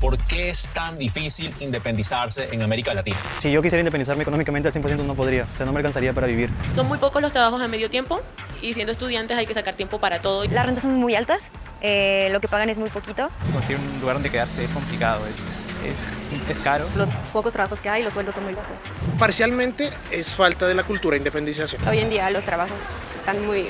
¿Por qué es tan difícil independizarse en América Latina? Si yo quisiera independizarme económicamente al 100% no podría, o sea, no me alcanzaría para vivir. Son muy pocos los trabajos a medio tiempo y siendo estudiantes hay que sacar tiempo para todo. Las rentas son muy altas, lo que pagan es muy poquito. Conseguir un lugar donde quedarse es complicado, es caro. Los pocos trabajos que hay, los sueldos son muy bajos. Parcialmente es falta de la cultura de independización. Hoy en día los trabajos están muy,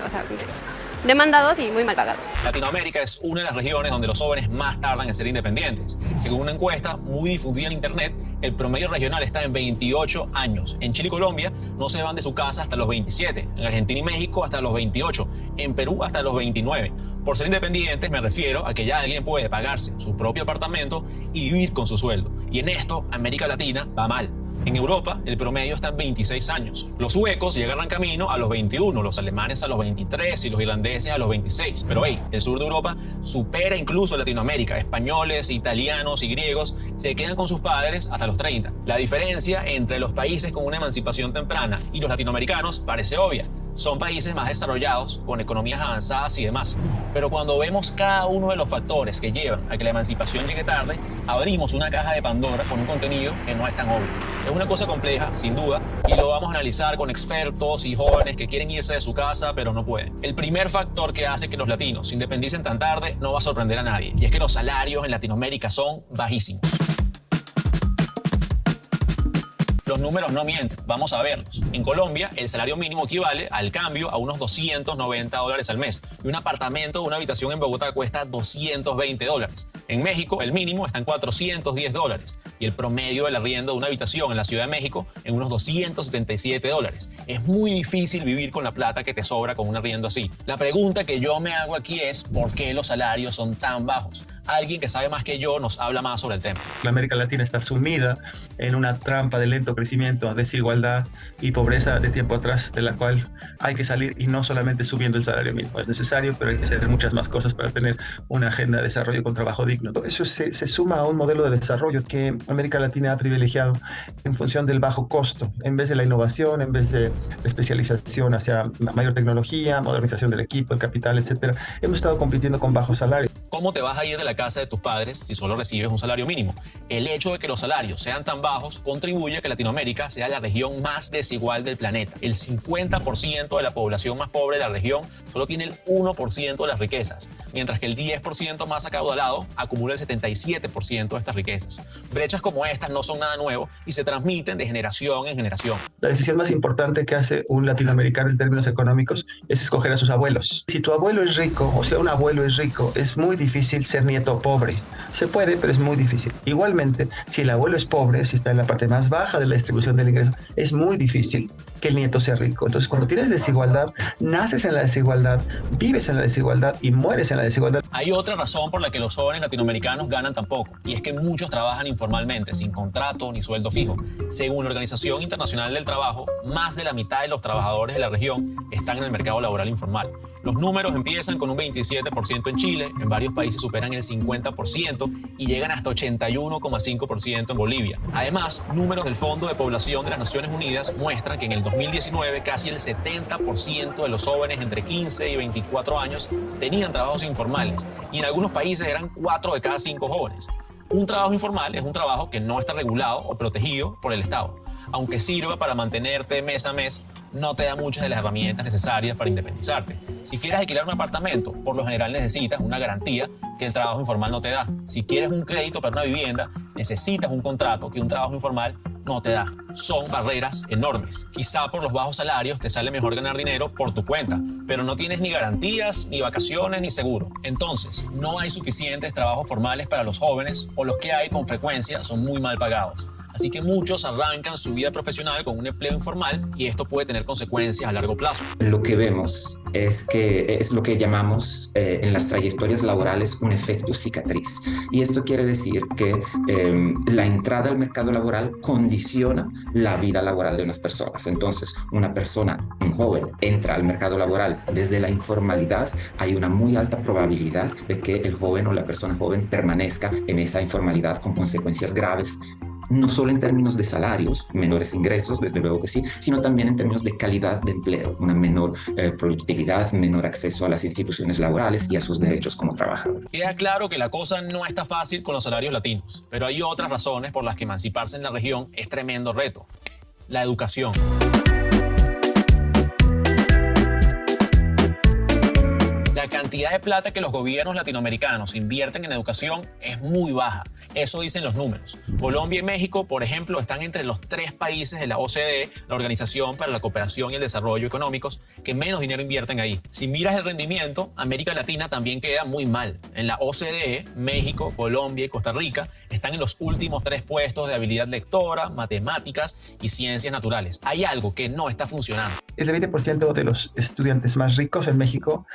demandados y muy mal pagados. Latinoamérica es una de las regiones donde los jóvenes más tardan en ser independientes. Según una encuesta muy difundida en internet, el promedio regional está en 28 años. En Chile y Colombia no se van de su casa hasta los 27. En Argentina y México hasta los 28. En Perú hasta los 29. Por ser independientes me refiero a que ya alguien puede pagarse su propio apartamento y vivir con su sueldo. Y en esto América Latina va mal. En Europa, el promedio está en 26 años. Los suecos llegan al camino a los 21, los alemanes a los 23 y los irlandeses a los 26. Pero el sur de Europa supera incluso a Latinoamérica. Españoles, italianos y griegos se quedan con sus padres hasta los 30. La diferencia entre los países con una emancipación temprana y los latinoamericanos parece obvia. Son países más desarrollados, con economías avanzadas y demás. Pero cuando vemos cada uno de los factores que llevan a que la emancipación llegue tarde, abrimos una caja de Pandora con un contenido que no es tan obvio. Es una cosa compleja, sin duda, y lo vamos a analizar con expertos y jóvenes que quieren irse de su casa, pero no pueden. El primer factor que hace que los latinos se independicen tan tarde no va a sorprender a nadie, y es que los salarios en Latinoamérica son bajísimos. Los números no mienten, vamos a verlos. En Colombia, el salario mínimo equivale al cambio a unos $290 al mes. Y un apartamento o una habitación en Bogotá cuesta $220. En México, el mínimo está en $410. Y el promedio del arriendo de una habitación en la Ciudad de México en unos $277. Es muy difícil vivir con la plata que te sobra con un arriendo así. La pregunta que yo me hago aquí es ¿por qué los salarios son tan bajos? Alguien que sabe más que yo nos habla más sobre el tema. La América Latina está sumida en una trampa de lento crecimiento, desigualdad y pobreza de tiempo atrás, de la cual hay que salir, y no solamente subiendo el salario mínimo. Es necesario, pero hay que hacer muchas más cosas para tener una agenda de desarrollo con trabajo digno. Todo eso se suma a un modelo de desarrollo que América Latina ha privilegiado en función del bajo costo, en vez de la innovación, en vez de la especialización hacia mayor tecnología, modernización del equipo, el capital, etc. Hemos estado compitiendo con bajos salarios. ¿Cómo te vas a ir de la casa de tus padres si solo recibes un salario mínimo? El hecho de que los salarios sean tan bajos contribuye a que Latinoamérica sea la región más desigual del planeta. El 50% de la población más pobre de la región solo tiene el 1% de las riquezas, mientras que el 10% más acaudalado acumula el 77% de estas riquezas. Brechas como estas no son nada nuevo y se transmiten de generación en generación. La decisión más importante que hace un latinoamericano en términos económicos es escoger a sus abuelos. Si tu abuelo es rico, o sea, un abuelo es rico, es muy difícil ser nieto pobre. Se puede, pero es muy difícil. Igualmente, si el abuelo es pobre, si está en la parte más baja de la distribución del ingreso, es muy difícil que el nieto sea rico. Entonces, cuando tienes desigualdad, naces en la desigualdad, vives en la desigualdad y mueres en la desigualdad. Hay otra razón por la que los jóvenes latinoamericanos ganan tan poco, y es que muchos trabajan informalmente, sin contrato ni sueldo fijo. Según la Organización Internacional del Trabajo, más de la mitad de los trabajadores de la región están en el mercado laboral informal. Los números empiezan con un 27% en Chile, en varios países superan el 50% y llegan hasta 81,5% en Bolivia. Además, números del Fondo de Población de las Naciones Unidas muestran que en el 2019 casi el 70% de los jóvenes entre 15 y 24 años tenían trabajos informales, y en algunos países eran 4 de cada 5 jóvenes. Un trabajo informal es un trabajo que no está regulado o protegido por el Estado. Aunque sirva para mantenerte mes a mes, no te da muchas de las herramientas necesarias para independizarte. Si quieres alquilar un apartamento, por lo general necesitas una garantía que el trabajo informal no te da. Si quieres un crédito para una vivienda, necesitas un contrato que un trabajo informal no te da. Son barreras enormes. Quizá por los bajos salarios te sale mejor ganar dinero por tu cuenta, pero no tienes ni garantías, ni vacaciones, ni seguro. Entonces, no hay suficientes trabajos formales para los jóvenes, o los que hay con frecuencia son muy mal pagados. Así que muchos arrancan su vida profesional con un empleo informal, y esto puede tener consecuencias a largo plazo. Lo que vemos es que es lo que llamamos en las trayectorias laborales un efecto cicatriz. Y esto quiere decir que la entrada al mercado laboral condiciona la vida laboral de unas personas. Entonces, una persona, un joven, entra al mercado laboral desde la informalidad, hay una muy alta probabilidad de que el joven o la persona joven permanezca en esa informalidad con consecuencias graves no solo en términos de salarios, menores ingresos, desde luego que sí, sino también en términos de calidad de empleo, una menor productividad, menor acceso a las instituciones laborales y a sus derechos como trabajador. Queda claro que la cosa no está fácil con los salarios latinos, pero hay otras razones por las que emanciparse en la región es tremendo reto. La educación. La cantidad de plata que los gobiernos latinoamericanos invierten en educación es muy baja. Eso dicen los números. Colombia y México, por ejemplo, están entre los 3 países de la OCDE, la Organización para la Cooperación y el Desarrollo Económicos, que menos dinero invierten ahí. Si miras el rendimiento, América Latina también queda muy mal. En la OCDE, México, Colombia y Costa Rica están en los últimos 3 puestos de habilidad lectora, matemáticas y ciencias naturales. Hay algo que no está funcionando. El 20% de los estudiantes más ricos en México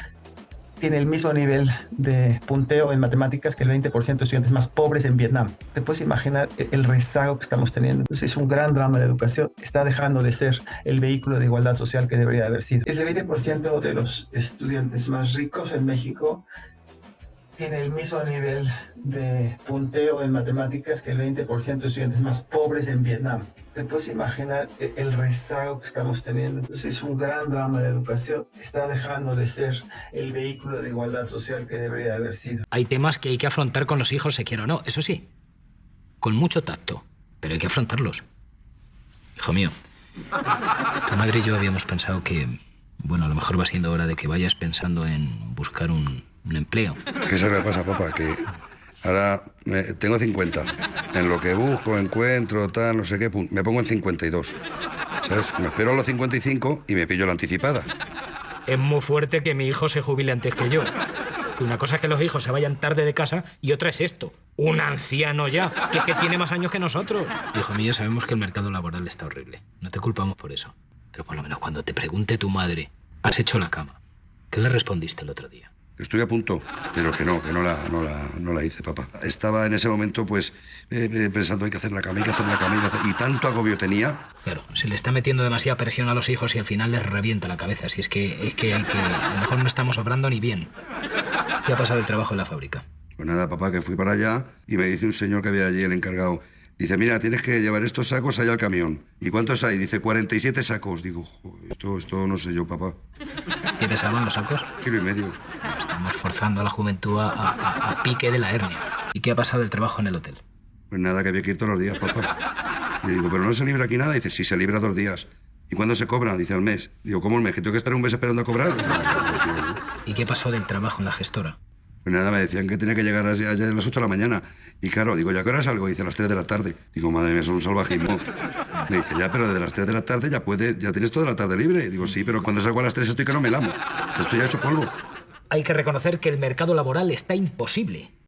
tiene el mismo nivel de punteo en matemáticas que el 20% de estudiantes más pobres en Vietnam. Te puedes imaginar el rezago que estamos teniendo. Entonces es un gran drama la educación. Está dejando de ser el vehículo de igualdad social que debería haber sido. El 20% de los estudiantes más ricos en México tiene el mismo nivel de punteo en matemáticas que el 20% de estudiantes más pobres en Vietnam. Te puedes imaginar el rezago que estamos teniendo. Entonces es un gran drama la educación. Está dejando de ser el vehículo de igualdad social que debería haber sido. Hay temas que hay que afrontar con los hijos, se quiera o no. Eso sí, con mucho tacto, pero hay que afrontarlos. Hijo mío, tu madre y yo habíamos pensado que, bueno, a lo mejor va siendo hora de que vayas pensando en buscar un empleo. ¿Qué se me pasa, papá? Que ahora tengo 50. En lo que busco, encuentro, tal, no sé qué, me pongo en 52. ¿Sabes? Me espero a los 55 y me pillo la anticipada. Es muy fuerte que mi hijo se jubile antes que yo. Una cosa es que los hijos se vayan tarde de casa y otra es esto. Un anciano ya, que es que tiene más años que nosotros. Hijo mío, sabemos que el mercado laboral está horrible. No te culpamos por eso. Pero por lo menos cuando te pregunte tu madre, ¿has hecho la cama? ¿Qué le respondiste el otro día? Estoy a punto, pero que no la hice, papá. Estaba en ese momento, pues, pensando, hay que hacer la cama, y tanto agobio tenía. Claro, se le está metiendo demasiada presión a los hijos y al final les revienta la cabeza. Si es que a lo mejor no estamos obrando ni bien. ¿Qué ha pasado el trabajo en la fábrica? Pues nada, papá, que fui para allá y me dice un señor que había allí, el encargado. Dice, mira, tienes que llevar estos sacos allá al camión. ¿Y cuántos hay? Dice, 47 sacos. Digo, esto no sé yo, papá. ¿Qué pesaban los sacos? 1,5 kilos. Estamos forzando a la juventud a pique de la hernia. ¿Y qué ha pasado del trabajo en el hotel? Pues nada, que había que ir todos los días, papá. Y digo, ¿pero no se libra aquí nada? Dice, sí, se libra 2 días. ¿Y cuándo se cobra? Dice, al mes. Digo, ¿cómo el mes? ¿Que tengo que estar un mes esperando a cobrar? ¿Y qué pasó del trabajo en la gestora? Pues nada, me decían que tenía que llegar allá a las 8 de la mañana. Y claro, digo, ¿ya qué hora salgo? Dice, a las 3 de la tarde. Digo, madre mía, eso es un salvajismo. Me dice, ya, pero desde las 3 de la tarde ya tienes toda la tarde libre. Digo, sí, pero cuando salgo a las 3 estoy que no me lamo. Estoy ya hecho polvo. Hay que reconocer que el mercado laboral está imposible.